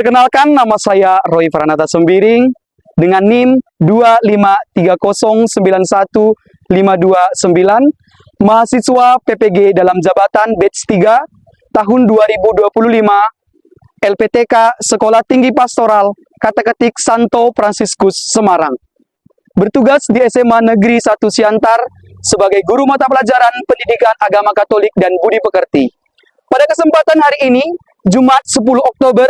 Perkenalkan, nama saya Roy Pranata Sembiring dengan NIM 253091529, mahasiswa PPG dalam jabatan batch 3 tahun 2025 LPTK Sekolah Tinggi Pastoral Kata Ketik Santo Fransiskus Semarang. Bertugas di SMA Negeri 1 Siantar sebagai guru mata pelajaran Pendidikan Agama Katolik dan Budi Pekerti. Pada kesempatan hari ini, Jumat 10 Oktober,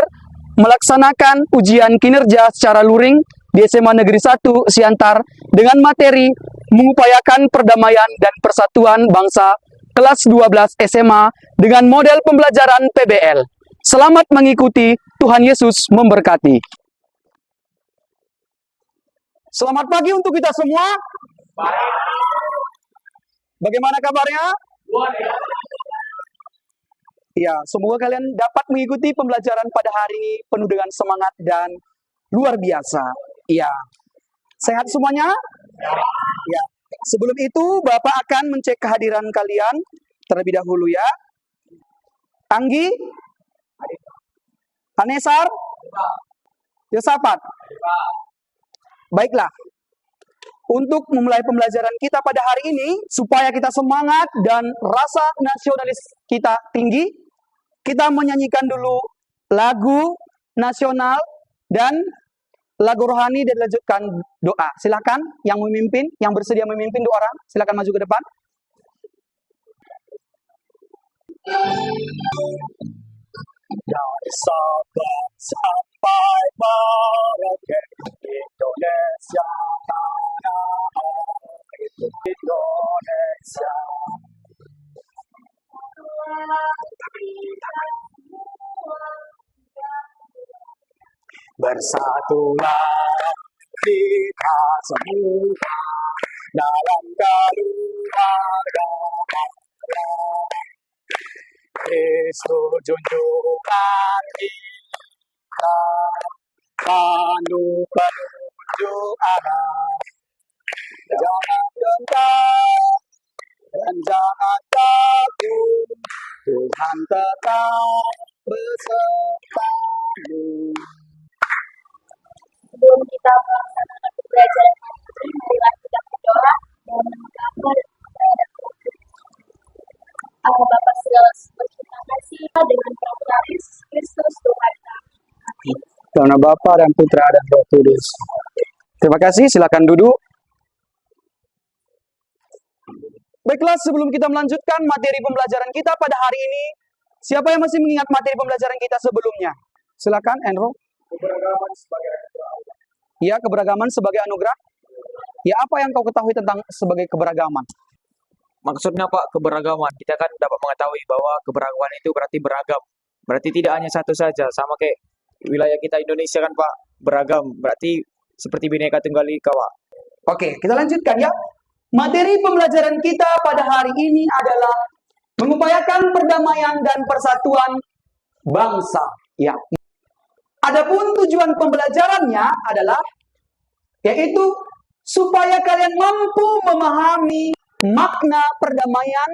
melaksanakan ujian kinerja secara luring di SMA Negeri 1 Siantar dengan materi mengupayakan perdamaian dan persatuan bangsa kelas 12 SMA dengan model pembelajaran PBL. Selamat mengikuti, Tuhan Yesus memberkati. Selamat pagi untuk kita semua. Bagaimana kabarnya? Ya, semoga kalian dapat mengikuti pembelajaran pada hari ini penuh dengan semangat dan luar biasa. Ya, sehat semuanya? Ya. Sebelum itu, Bapak akan mencek kehadiran kalian terlebih dahulu ya. Anggi? Anesar? Yosafat? Baiklah. Untuk memulai pembelajaran kita pada hari ini, supaya kita semangat dan rasa nasionalis kita tinggi, kita menyanyikan dulu lagu nasional dan lagu rohani dan dilanjutkan doa. Silakan yang memimpin, yang bersedia memimpin dua orang, silakan maju ke depan. Dari Sabang sampai Merauke, Indonesia tanah air, Indonesia. Bersatulah kita semua dalam keluargaan Kristus junjungan kita, pandu penunjuk arah. Jangan gentar dan jangan takut, Tuhan tetap besertamu. Sebelum kita melaksanakan pembelajaran ini, marilah kita berdoa dan mengatur Bapa segala berterima kasih dengan peraturan Yesus Kristus Tuhan kami. Karena Bapa dan Putra dan Roh Kudus. Terima kasih, silakan duduk. Baiklah, sebelum kita melanjutkan materi pembelajaran kita pada hari ini, siapa yang masih mengingat materi pembelajaran kita sebelumnya? Silakan, Enro. Keberagaman sebagai anugerah. Ya, keberagaman sebagai anugerah. Ya, apa yang kau ketahui tentang sebagai keberagaman? Maksudnya Pak, keberagaman. Kita kan dapat mengetahui bahwa keberagaman itu berarti beragam. Berarti tidak hanya satu saja. Sama kayak wilayah kita Indonesia kan Pak, beragam. Berarti seperti Bhinneka Tunggal Ika Pak. Oke, kita lanjutkan ya. Materi pembelajaran kita pada hari ini adalah mengupayakan perdamaian dan persatuan bangsa. Ya. Adapun tujuan pembelajarannya adalah yaitu supaya kalian mampu memahami makna perdamaian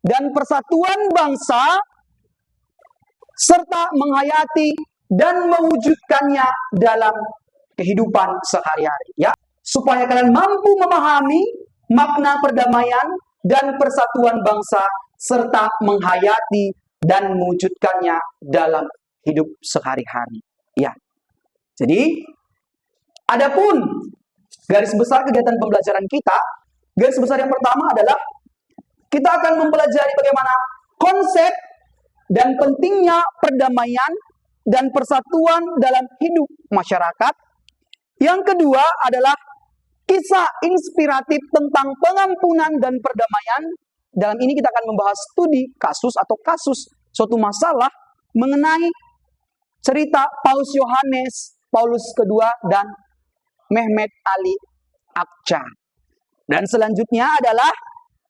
dan persatuan bangsa serta menghayati dan mewujudkannya dalam kehidupan sehari-hari ya. Supaya kalian mampu memahami makna perdamaian dan persatuan bangsa serta menghayati dan mewujudkannya dalam hidup sehari-hari. Ya. Jadi, adapun garis besar kegiatan pembelajaran kita, garis besar yang pertama adalah kita akan mempelajari bagaimana konsep dan pentingnya perdamaian dan persatuan dalam hidup masyarakat. Yang kedua adalah kisah inspiratif tentang pengampunan dan perdamaian. Dalam ini kita akan membahas studi kasus atau kasus suatu masalah mengenai cerita Paus Yohanes, Paulus kedua, dan Mehmet Ali Akca. Dan selanjutnya adalah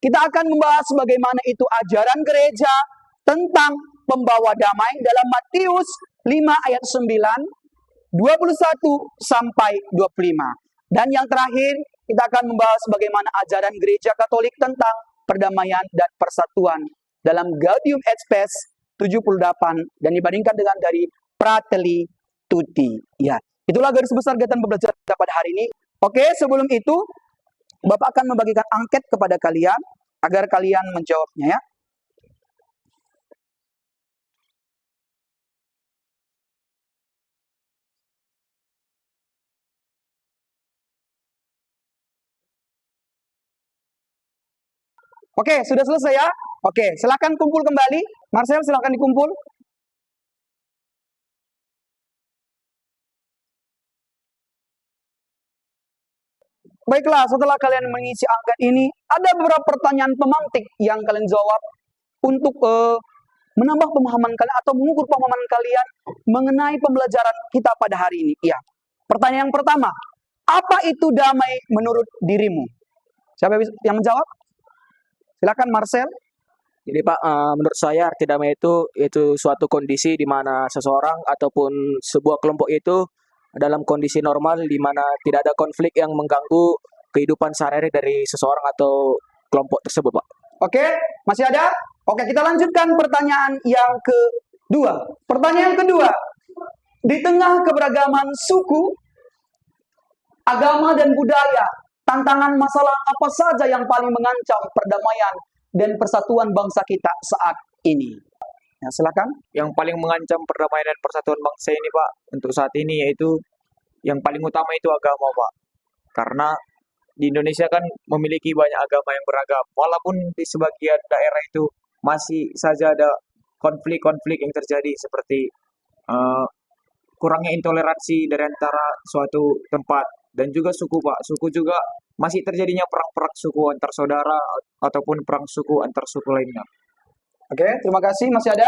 kita akan membahas bagaimana itu ajaran gereja tentang pembawa damai dalam Matius 5 ayat 9, 21 sampai 25. Dan yang terakhir, kita akan membahas bagaimana ajaran gereja Katolik tentang perdamaian dan persatuan dalam Gaudium et Spes 78 dan dibandingkan dengan dari Fratelli tutti. Ya, itulah garis besar kegiatan pembelajaran kita pada hari ini. Oke, sebelum itu Bapak akan membagikan angket kepada kalian agar kalian menjawabnya ya. Oke, sudah selesai ya? Oke, silakan kumpul kembali. Marcel, silakan dikumpul. Baiklah, setelah kalian mengisi angket ini, ada beberapa pertanyaan pemantik yang kalian jawab untuk menambah pemahaman kalian atau mengukur pemahaman kalian mengenai pembelajaran kita pada hari ini. Ya. Pertanyaan yang pertama, apa itu damai menurut dirimu? Siapa yang menjawab? Silakan Marcel. Jadi Pak, menurut saya arti damai itu suatu kondisi di mana seseorang ataupun sebuah kelompok itu dalam kondisi normal di mana tidak ada konflik yang mengganggu kehidupan sehari-hari dari seseorang atau kelompok tersebut, Pak. Oke, masih ada? Oke, kita lanjutkan pertanyaan yang kedua. Pertanyaan kedua, di tengah keberagaman suku, agama dan budaya, tantangan masalah apa saja yang paling mengancam perdamaian dan persatuan bangsa kita saat ini? Ya, silakan. Yang paling mengancam perdamaian dan persatuan bangsa ini, Pak, untuk saat ini yaitu yang paling utama itu agama, Pak. Karena di Indonesia kan memiliki banyak agama yang beragam. Walaupun di sebagian daerah itu masih saja ada konflik-konflik yang terjadi seperti kurangnya intoleransi dari antara suatu tempat dan juga suku, Pak. Suku juga masih terjadinya perang-perang suku antar saudara ataupun perang suku antar suku lainnya. Oke, terima kasih. Masih ada?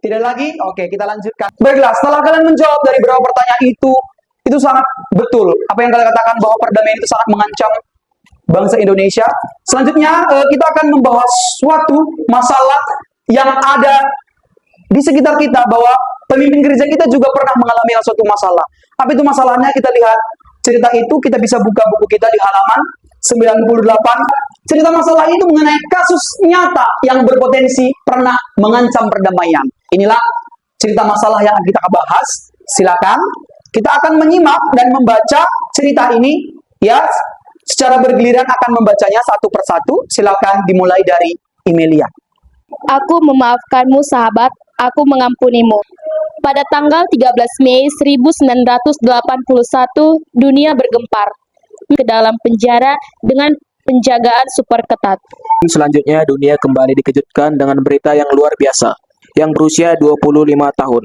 Tidak lagi? Oke, kita lanjutkan. Baiklah, setelah kalian menjawab dari beberapa pertanyaan itu sangat betul. Apa yang kalian katakan bahwa perdamaian itu sangat mengancam bangsa Indonesia. Selanjutnya, kita akan membahas suatu masalah yang ada di sekitar kita, bahwa pemimpin gereja kita juga pernah mengalami suatu masalah. Apa itu masalahnya? Kita lihat cerita itu, kita bisa buka buku kita di halaman 98. Cerita masalah itu mengenai kasus nyata yang berpotensi pernah mengancam perdamaian. Inilah cerita masalah yang kita bahas. Silakan, kita akan menyimak dan membaca cerita ini ya. Secara bergiliran akan membacanya satu persatu. Silakan dimulai dari Emilia. Aku memaafkanmu sahabat, aku mengampunimu. Pada tanggal 13 Mei 1981, dunia bergempar ke dalam penjara dengan penjagaan super ketat. Selanjutnya, dunia kembali dikejutkan dengan berita yang luar biasa, yang berusia 25 tahun.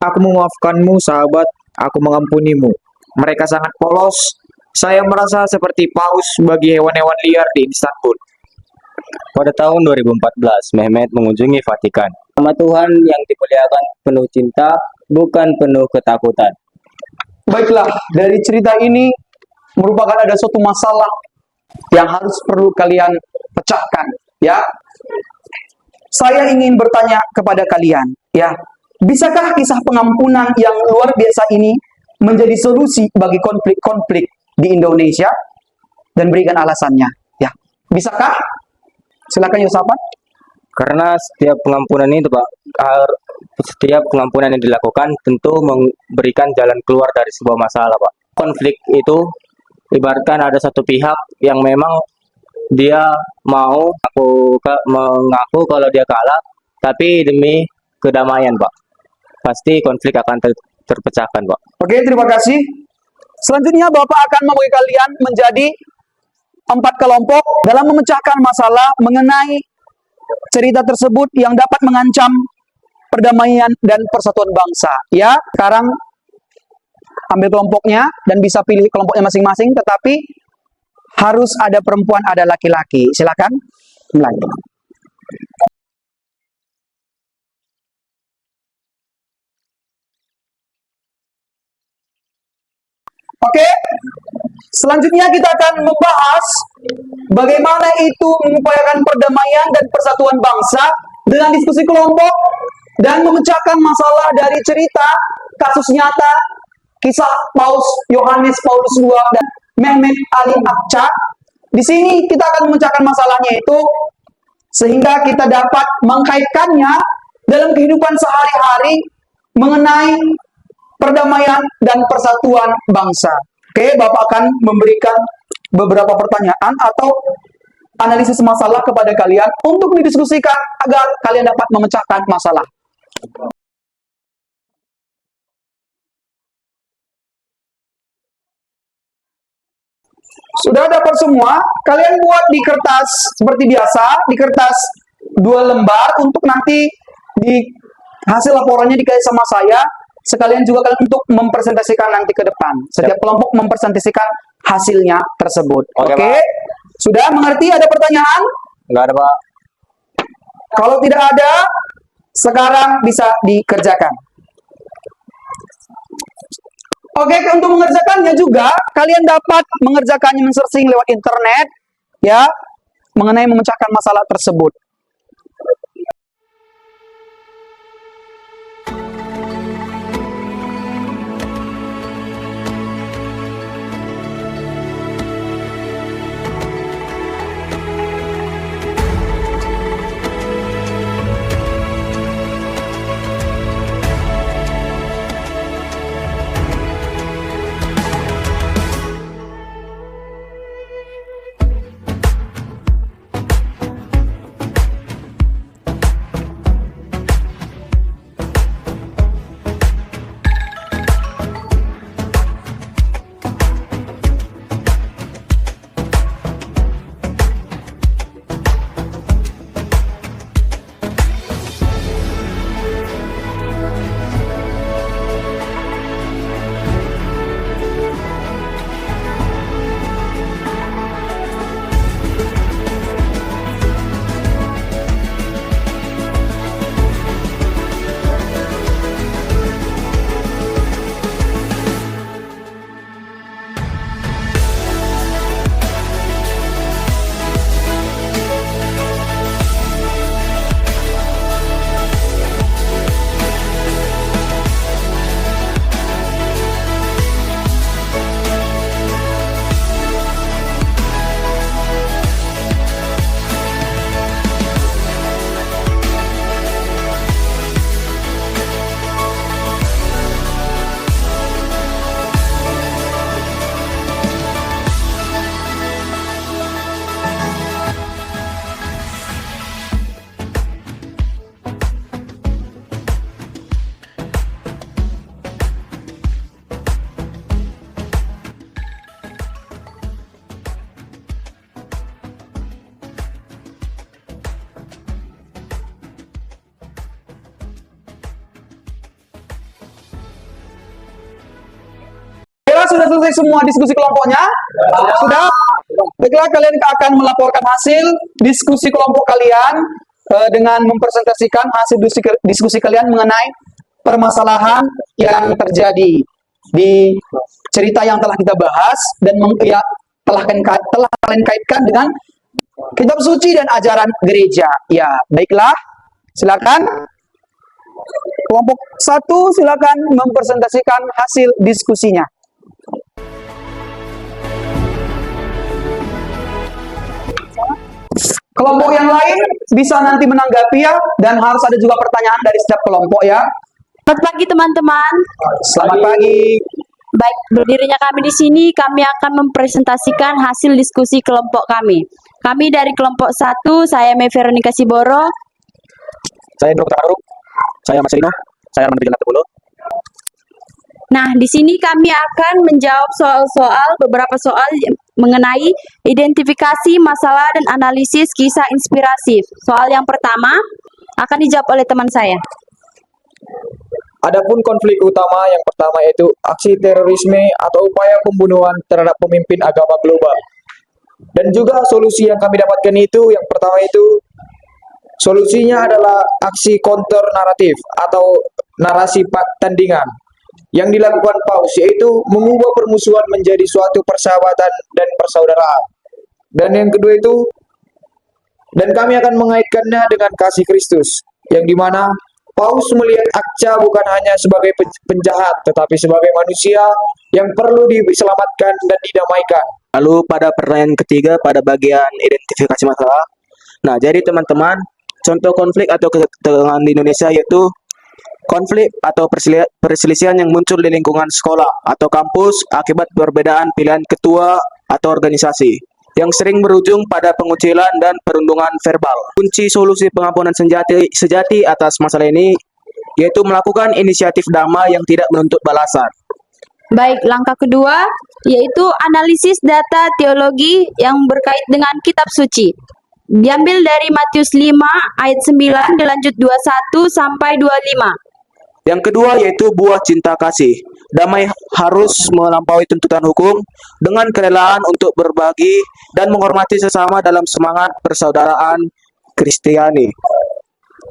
Aku memaafkanmu, sahabat. Aku mengampunimu. Mereka sangat polos. Saya merasa seperti paus bagi hewan-hewan liar di Istanbul. Pada tahun 2014, Mehmet mengunjungi Vatikan. Nama Tuhan yang dimuliakan penuh cinta, bukan penuh ketakutan. Baiklah, dari cerita ini merupakan ada suatu masalah yang harus perlu kalian pecahkan, ya. Saya ingin bertanya kepada kalian, ya. Bisakah kisah pengampunan yang luar biasa ini menjadi solusi bagi konflik-konflik di Indonesia? Dan berikan alasannya, ya. Bisakah? Silakan Yosafat. Karena setiap pengampunan itu, Pak, setiap pengampunan yang dilakukan tentu memberikan jalan keluar dari sebuah masalah, Pak. Konflik itu ibaratkan ada satu pihak yang memang dia mau mengaku kalau dia kalah, tapi demi kedamaian, Pak. Pasti konflik akan terpecahkan, Pak. Oke, terima kasih. Selanjutnya Bapak akan membagi kalian menjadi 4 kelompok dalam memecahkan masalah mengenai cerita tersebut yang dapat mengancam perdamaian dan persatuan bangsa. Ya, sekarang ambil kelompoknya dan bisa pilih kelompoknya masing-masing, tetapi harus ada perempuan, ada laki-laki. Silakan mulai. Oke, selanjutnya kita akan membahas bagaimana itu mengupayakan perdamaian dan persatuan bangsa dengan diskusi kelompok dan memecahkan masalah dari cerita kasus nyata kisah Paus Yohanes Paulus II dan Mehmet Ali Akça. Di sini kita akan memecahkan masalahnya itu sehingga kita dapat mengkaitkannya dalam kehidupan sehari-hari mengenai perdamaian dan persatuan bangsa. Oke, Bapak akan memberikan beberapa pertanyaan atau analisis masalah kepada kalian untuk didiskusikan agar kalian dapat memecahkan masalah. Sudah dapat semua? Kalian buat di kertas seperti biasa, di kertas 2 lembar untuk nanti di hasil laporannya dikasih sama saya. Sekalian juga kalian untuk mempresentasikan nanti ke depan. Setiap kelompok mempresentasikan hasilnya tersebut. Oke, Oke? Pak. Sudah mengerti? Ada pertanyaan? Enggak ada, Pak. Kalau tidak ada, sekarang bisa dikerjakan. Oke, untuk mengerjakannya juga, kalian dapat mengerjakannya men-searching lewat internet, ya, mengenai memecahkan masalah tersebut. Sudah selesai semua diskusi kelompoknya? Sudah? Baiklah, kalian akan melaporkan hasil diskusi kelompok kalian dengan mempresentasikan hasil diskusi kalian mengenai permasalahan yang terjadi di cerita yang telah kita bahas dan telah kalian kaitkan dengan kitab suci dan ajaran gereja. Ya, baiklah. Silakan. Kelompok 1 silakan mempresentasikan hasil diskusinya. Kelompok yang lain bisa nanti menanggapi ya, dan harus ada juga pertanyaan dari setiap kelompok ya. Selamat pagi teman-teman. Selamat pagi. Baik, berdirinya kami di sini, kami akan mempresentasikan hasil diskusi kelompok kami. Kami dari kelompok 1, saya Mei Veronica Siboro. Saya Dr. Aruk, saya Mas Rino, saya Arman Rijal Tebulu. Nah, di sini kami akan menjawab beberapa soal mengenai identifikasi masalah dan analisis kisah inspiratif. Soal yang pertama akan dijawab oleh teman saya. Adapun konflik utama yang pertama yaitu aksi terorisme atau upaya pembunuhan terhadap pemimpin agama global. Dan juga solusi yang kami dapatkan itu yang pertama itu solusinya adalah aksi counter naratif atau narasi tandingan yang dilakukan Paus, yaitu mengubah permusuhan menjadi suatu persahabatan dan persaudaraan. Dan yang kedua itu, dan kami akan mengaitkannya dengan kasih Kristus, yang dimana Paus melihat Akca bukan hanya sebagai penjahat, tetapi sebagai manusia yang perlu diselamatkan dan didamaikan. Lalu pada pertanyaan ketiga pada bagian identifikasi masalah. Nah, jadi teman-teman, contoh konflik atau ketegangan di Indonesia yaitu konflik atau perselisihan yang muncul di lingkungan sekolah atau kampus akibat perbedaan pilihan ketua atau organisasi yang sering berujung pada pengucilan dan perundungan verbal. Kunci solusi pengampunan sejati atas masalah ini yaitu melakukan inisiatif damai yang tidak menuntut balasan. Baik, langkah kedua yaitu analisis data teologi yang berkait dengan kitab suci. Diambil dari Matius 5 ayat 9 dilanjut 21 sampai 25. Yang kedua yaitu buah cinta kasih. Damai harus melampaui tuntutan hukum dengan kerelaan untuk berbagi dan menghormati sesama dalam semangat persaudaraan Kristiani.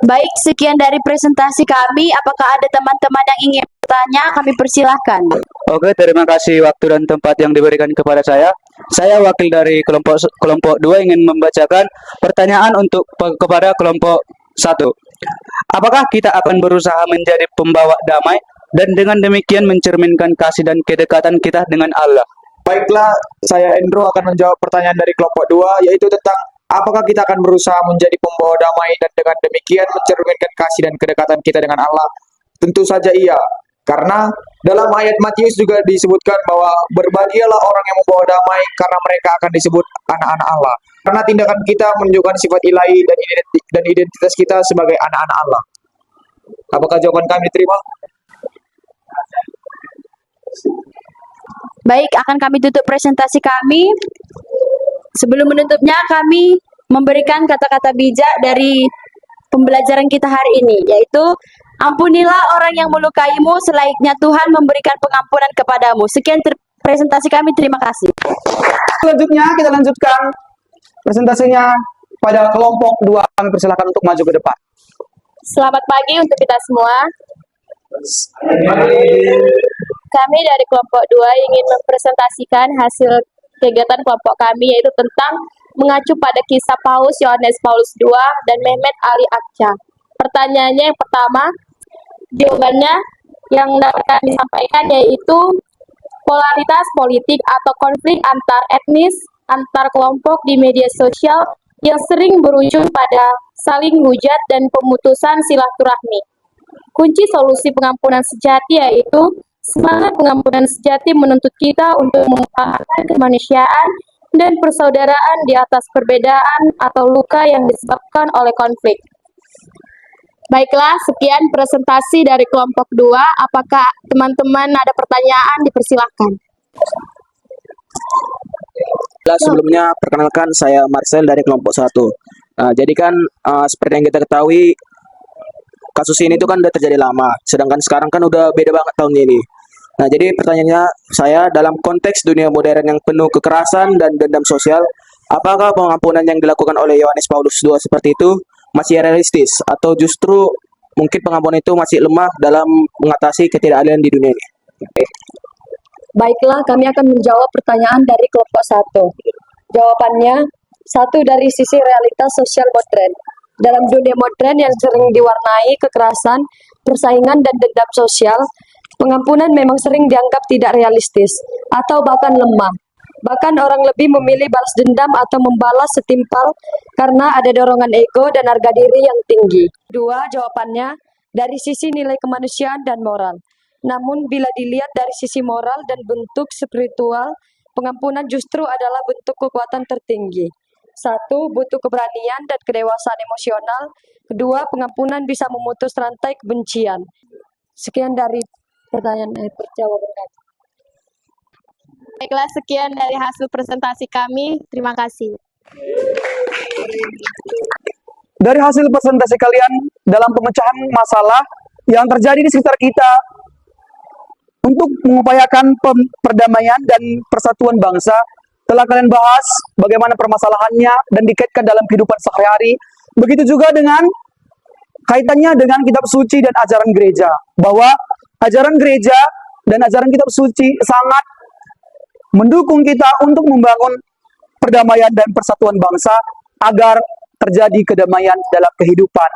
Baik, sekian dari presentasi kami. Apakah ada teman-teman yang ingin bertanya? Kami persilahkan. Oke, terima kasih waktu dan tempat yang diberikan kepada saya. Saya wakil dari kelompok 2 ingin membacakan pertanyaan kepada kelompok 1. Apakah kita akan berusaha menjadi pembawa damai dan dengan demikian mencerminkan kasih dan kedekatan kita dengan Allah? Baiklah, saya Endro akan menjawab pertanyaan dari kelompok 2, yaitu tentang apakah kita akan berusaha menjadi pembawa damai dan dengan demikian mencerminkan kasih dan kedekatan kita dengan Allah? Tentu saja iya. Karena dalam ayat Matius juga disebutkan bahwa berbahagialah orang yang membawa damai karena mereka akan disebut anak-anak Allah. Karena tindakan kita menunjukkan sifat ilahi dan identitas kita sebagai anak-anak Allah. Apakah jawaban kami diterima? Baik, akan kami tutup presentasi kami. Sebelum menutupnya, kami memberikan kata-kata bijak dari pembelajaran kita hari ini, yaitu ampunilah orang yang melukaimu selayaknya Tuhan memberikan pengampunan kepadamu. Sekian presentasi kami, terima kasih. Selanjutnya kita lanjutkan presentasinya pada kelompok 2. Kami persilakan untuk maju ke depan. Selamat pagi untuk kita semua. Kami dari kelompok 2 ingin mempresentasikan hasil kegiatan kelompok kami, yaitu tentang mengacu pada kisah Paus Yohanes Paulus II dan Mehmet Ali Akca. Pertanyaannya yang pertama, jawabannya yang dapat kami sampaikan yaitu polaritas politik atau konflik antar etnis, antar kelompok di media sosial yang sering berujung pada saling hujat dan pemutusan silaturahmi. Kunci solusi pengampunan sejati yaitu semangat pengampunan sejati menuntut kita untuk mengutamakan kemanusiaan dan persaudaraan di atas perbedaan atau luka yang disebabkan oleh konflik. Baiklah, sekian presentasi dari kelompok 2. Apakah teman-teman ada pertanyaan? Dipersilahkan. Sebelumnya, perkenalkan saya Marcel dari kelompok 1. Jadi kan seperti yang kita ketahui, kasus ini tuh kan udah terjadi lama, sedangkan sekarang kan udah beda banget tahun ini. Nah, jadi pertanyaannya saya, dalam konteks dunia modern yang penuh kekerasan dan dendam sosial, apakah pengampunan yang dilakukan oleh Yohanes Paulus II seperti itu masih realistis atau justru mungkin pengampunan itu masih lemah dalam mengatasi ketidakadilan di dunia ini? Baiklah, kami akan menjawab pertanyaan dari kelompok 1. Jawabannya, 1 dari sisi realitas sosial modern. Dalam dunia modern yang sering diwarnai kekerasan, persaingan, dan dendam sosial, pengampunan memang sering dianggap tidak realistis atau bahkan lemah. Bahkan orang lebih memilih balas dendam atau membalas setimpal karena ada dorongan ego dan harga diri yang tinggi. 2, jawabannya dari sisi nilai kemanusiaan dan moral. Namun bila dilihat dari sisi moral dan bentuk spiritual, pengampunan justru adalah bentuk kekuatan tertinggi. 1, butuh keberanian dan kedewasaan emosional. 2, pengampunan bisa memutus rantai kebencian. Sekian dari pertanyaan jawaban kami. Baiklah, sekian dari hasil presentasi kami. Terima kasih. Dari hasil presentasi kalian dalam pemecahan masalah yang terjadi di sekitar kita untuk mengupayakan perdamaian dan persatuan bangsa, telah kalian bahas bagaimana permasalahannya dan dikaitkan dalam kehidupan sehari-hari. Begitu juga dengan kaitannya dengan kitab suci dan ajaran gereja, bahwa ajaran gereja dan ajaran kitab suci sangat mendukung kita untuk membangun perdamaian dan persatuan bangsa agar terjadi kedamaian dalam kehidupan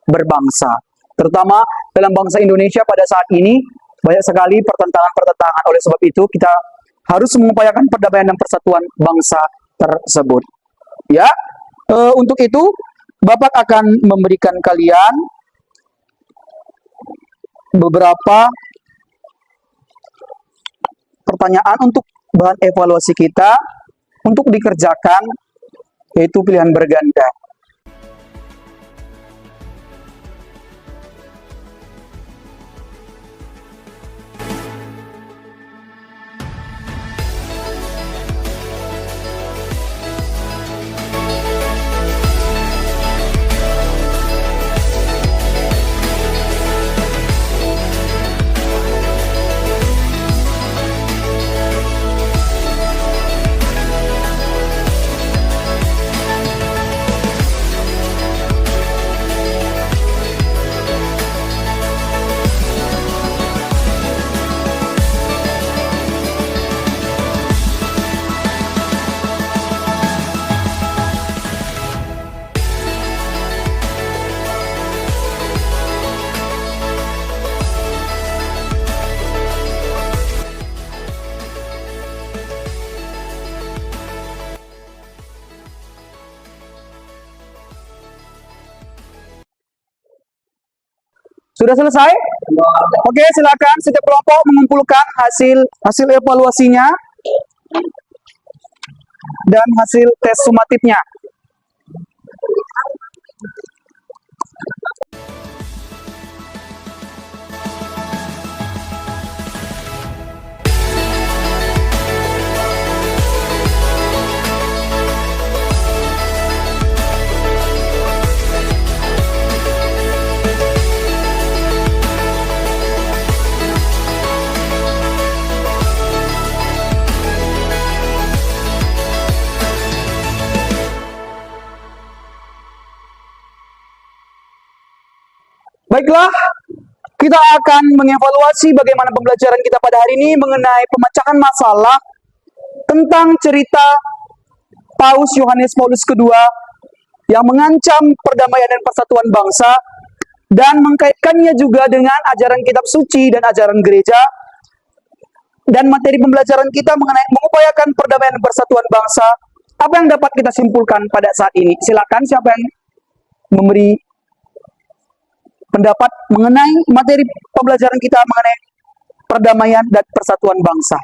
berbangsa. Terutama dalam bangsa Indonesia pada saat ini banyak sekali pertentangan-pertentangan. Oleh sebab itu kita harus mengupayakan perdamaian dan persatuan bangsa tersebut. Ya, untuk itu Bapak akan memberikan kalian beberapa pertanyaan untuk bahan evaluasi kita untuk dikerjakan, yaitu pilihan berganda. Sudah selesai? Oke, silakan setiap kelompok mengumpulkan hasil evaluasinya dan hasil tes sumatifnya. Baiklah, kita akan mengevaluasi bagaimana pembelajaran kita pada hari ini mengenai pemecahan masalah tentang cerita Paus Yohanes Paulus II yang mengancam perdamaian dan persatuan bangsa dan mengkaitkannya juga dengan ajaran kitab suci dan ajaran gereja. Dan materi pembelajaran kita mengenai mengupayakan perdamaian dan persatuan bangsa. Apa yang dapat kita simpulkan pada saat ini? Silakan siapa yang memberi pendapat mengenai materi pembelajaran kita mengenai perdamaian dan persatuan bangsa.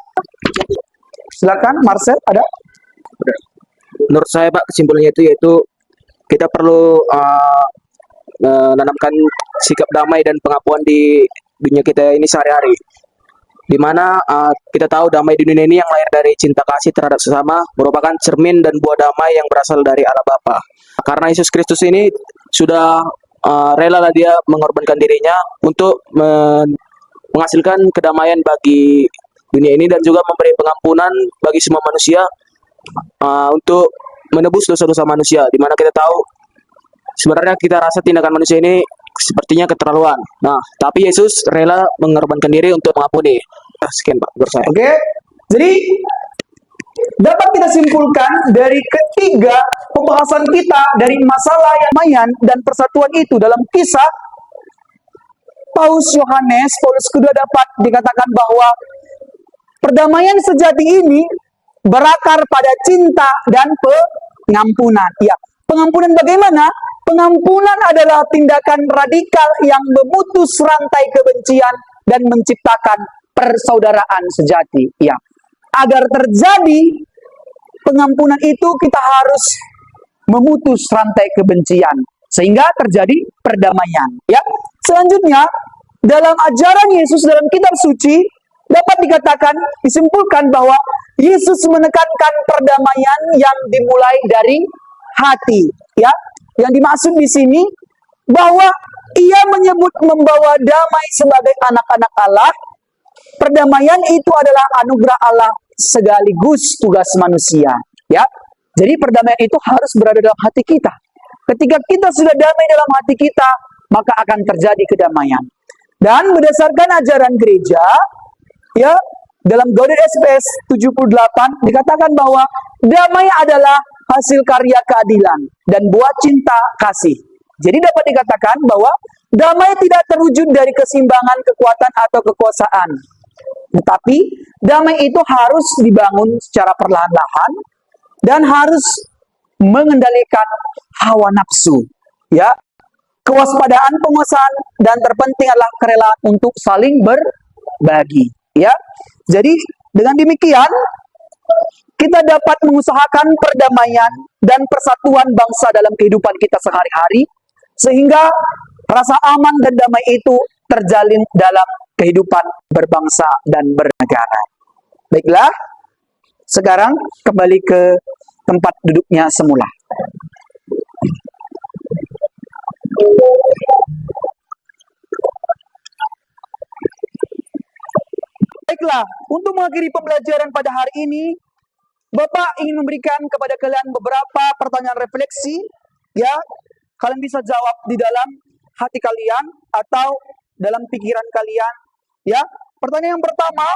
Silakan, Marcel, ada? Menurut saya Pak, kesimpulannya itu yaitu kita perlu menanamkan sikap damai dan pengakuan di dunia kita ini sehari-hari. Di mana kita tahu damai di dunia ini yang lahir dari cinta kasih terhadap sesama merupakan cermin dan buah damai yang berasal dari Allah Bapa. Karena Yesus Kristus ini sudah rela lah dia mengorbankan dirinya untuk menghasilkan kedamaian bagi dunia ini dan juga memberi pengampunan bagi semua manusia untuk menebus dosa-dosa manusia. Di mana kita tahu sebenarnya kita rasa tindakan manusia ini sepertinya keterlaluan. Nah, tapi Yesus rela mengorbankan diri untuk mengampuni. Sekian Pak, menurut saya. Oke, jadi dapat kita simpulkan dari ketiga pembahasan kita dari masalah perdamaian dan persatuan itu dalam kisah Paus Yohanes Paulus II dapat dikatakan bahwa perdamaian sejati ini berakar pada cinta dan pengampunan. Ya, pengampunan bagaimana? Pengampunan adalah tindakan radikal yang memutus rantai kebencian dan menciptakan persaudaraan sejati. Ya, agar terjadi pengampunan itu kita harus memutus rantai kebencian sehingga terjadi perdamaian. Ya, selanjutnya dalam ajaran Yesus dalam kitab suci dapat dikatakan disimpulkan bahwa Yesus menekankan perdamaian yang dimulai dari hati. Ya, yang dimaksud di sini bahwa ia menyebut membawa damai sebagai anak-anak Allah. Perdamaian itu adalah anugerah Allah sekaligus tugas manusia. Ya, jadi perdamaian itu harus berada dalam hati kita. Ketika kita sudah damai dalam hati kita, maka akan terjadi kedamaian. Dan berdasarkan ajaran gereja, ya, dalam Gaudium et Spes 78 dikatakan bahwa damai adalah hasil karya keadilan dan buah cinta kasih. Jadi dapat dikatakan bahwa damai tidak terwujud dari keseimbangan kekuatan atau kekuasaan. Tetapi damai itu harus dibangun secara perlahan-lahan dan harus mengendalikan hawa nafsu. Ya, kewaspadaan, penguasaan, dan terpenting adalah kerelaan untuk saling berbagi. Ya, jadi dengan demikian kita dapat mengusahakan perdamaian dan persatuan bangsa dalam kehidupan kita sehari-hari, sehingga rasa aman dan damai itu terjalin dalam kehidupan berbangsa dan bernegara. Baiklah, sekarang kembali ke tempat duduknya semula. Baiklah, untuk mengakhiri pembelajaran pada hari ini, Bapak ingin memberikan kepada kalian beberapa pertanyaan refleksi, ya. Kalian bisa jawab di dalam hati kalian atau dalam pikiran kalian, ya. Pertanyaan yang pertama,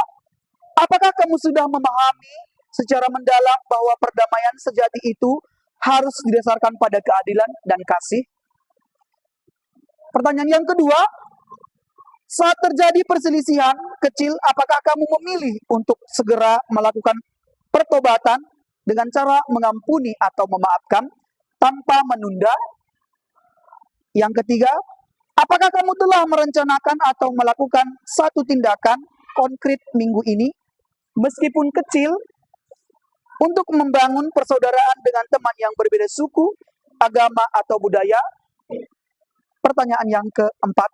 apakah kamu sudah memahami secara mendalam bahwa perdamaian sejati itu harus didasarkan pada keadilan dan kasih? Pertanyaan yang kedua, saat terjadi perselisihan kecil, apakah kamu memilih untuk segera melakukan pertobatan dengan cara mengampuni atau memaafkan tanpa menunda? Yang ketiga, apakah kamu telah merencanakan atau melakukan satu tindakan konkret minggu ini, meskipun kecil, untuk membangun persaudaraan dengan teman yang berbeda suku, agama, atau budaya? Pertanyaan yang keempat,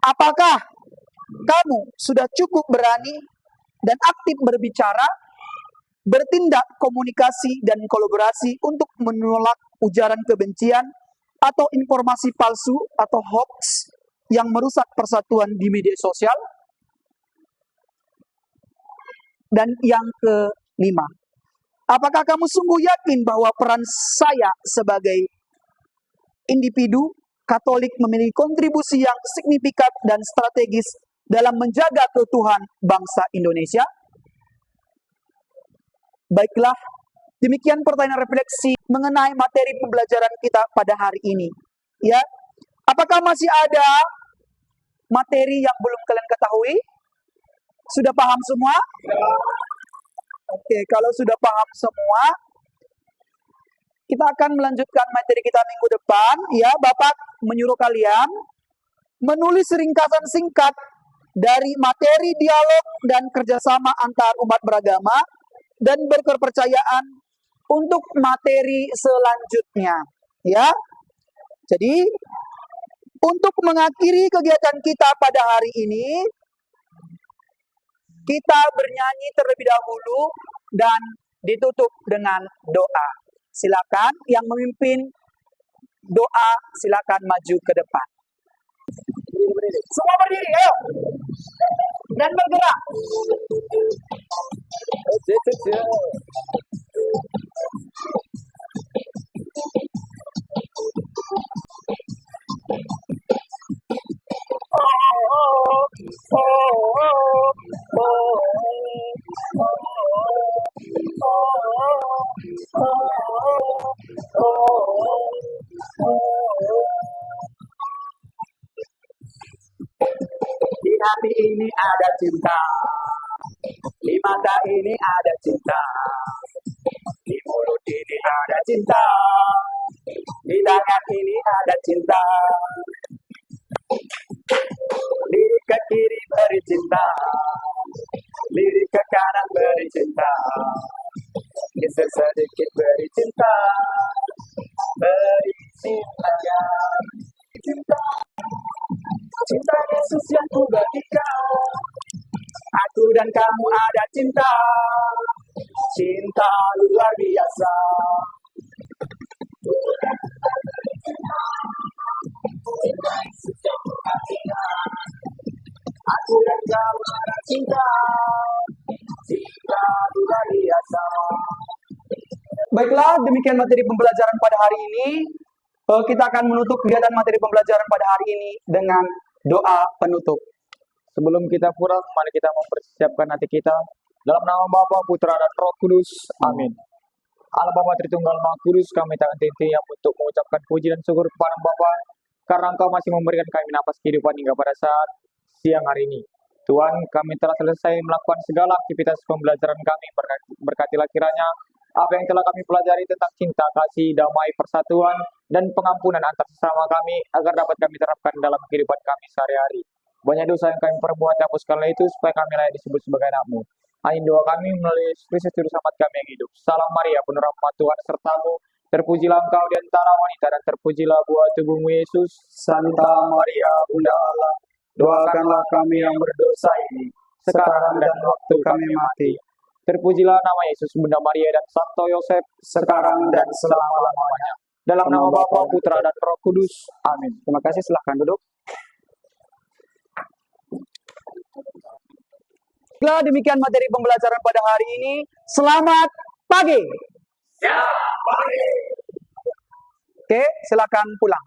apakah kamu sudah cukup berani dan aktif berbicara, bertindak komunikasi dan kolaborasi untuk menolak ujaran kebencian atau informasi palsu atau hoax yang merusak persatuan di media sosial? Dan yang kelima, apakah kamu sungguh yakin bahwa peran saya sebagai individu Katolik memiliki kontribusi yang signifikan dan strategis dalam menjaga keutuhan bangsa Indonesia? Baiklah, demikian pertanyaan refleksi mengenai materi pembelajaran kita pada hari ini. Ya, apakah masih ada materi yang belum kalian ketahui? Sudah paham semua? Oke, kalau sudah paham semua, kita akan melanjutkan materi kita minggu depan. Ya, Bapak menyuruh kalian menulis ringkasan singkat dari materi dialog dan kerjasama antar umat beragama dan berkepercayaan untuk materi selanjutnya. Ya, jadi untuk mengakhiri kegiatan kita pada hari ini, kita bernyanyi terlebih dahulu dan ditutup dengan doa. Silakan yang memimpin doa, silakan maju ke depan. Semua berdiri, ayo. Dan bergerak. Di hati ini ada cinta, di mata ini ada cinta, di mulut ini ada cinta, di tangan ini ada cinta, lirik ke kiri beri cinta, lirik ke kanan beri cinta, geser sedikit beri cinta, beri cinta, cinta. Cinta Yesus yang ku bagi kau, aku dan kamu ada cinta, cinta luar biasa. Aku dan kamu ada cinta, cinta luar biasa. Baiklah, demikian materi pembelajaran pada hari ini. Kita akan menutup kegiatan materi pembelajaran pada hari ini dengan doa penutup. Sebelum kita pulang, mari kita mempersiapkan hati kita dalam nama Bapa, Putra, dan Roh Kudus. Amin. Allah Bapa Tritunggal Maha Kudus, kami tak henti yang untuk mengucapkan puji dan syukur kepada Bapa karena Engkau masih memberikan kami napas kehidupan hingga pada saat siang hari ini. Tuhan, kami telah selesai melakukan segala aktivitas pembelajaran kami. Berkatilah kiranya apa yang telah kami pelajari tentang cinta, kasih, damai, persatuan, dan pengampunan antar sesama kami agar dapat kami terapkan dalam kehidupan kami sehari-hari. Banyak dosa yang kami perbuat, hapuskanlah itu supaya kami layak disebut sebagai anak-Mu. Amin doa kami melalui Yesus Kristus Juru Selamat kami yang hidup. Salam Maria, penuh rahmat Tuhan sertamu. Terpujilah engkau di antara wanita dan terpujilah buah tubuhmu Yesus. Santa Maria, Bunda Allah, doakanlah kami yang berdosa ini, sekarang dan waktu kami mati. Terpujilah nama Yesus, Bunda Maria dan Santo Yosef, Sekarang dan selama-lamanya. dalam nama Bapa, Putra, dan Roh Kudus. Amin. Terima kasih, silahkan duduk. Baiklah, demikian materi pembelajaran pada hari ini. Selamat pagi. Oke, silakan pulang.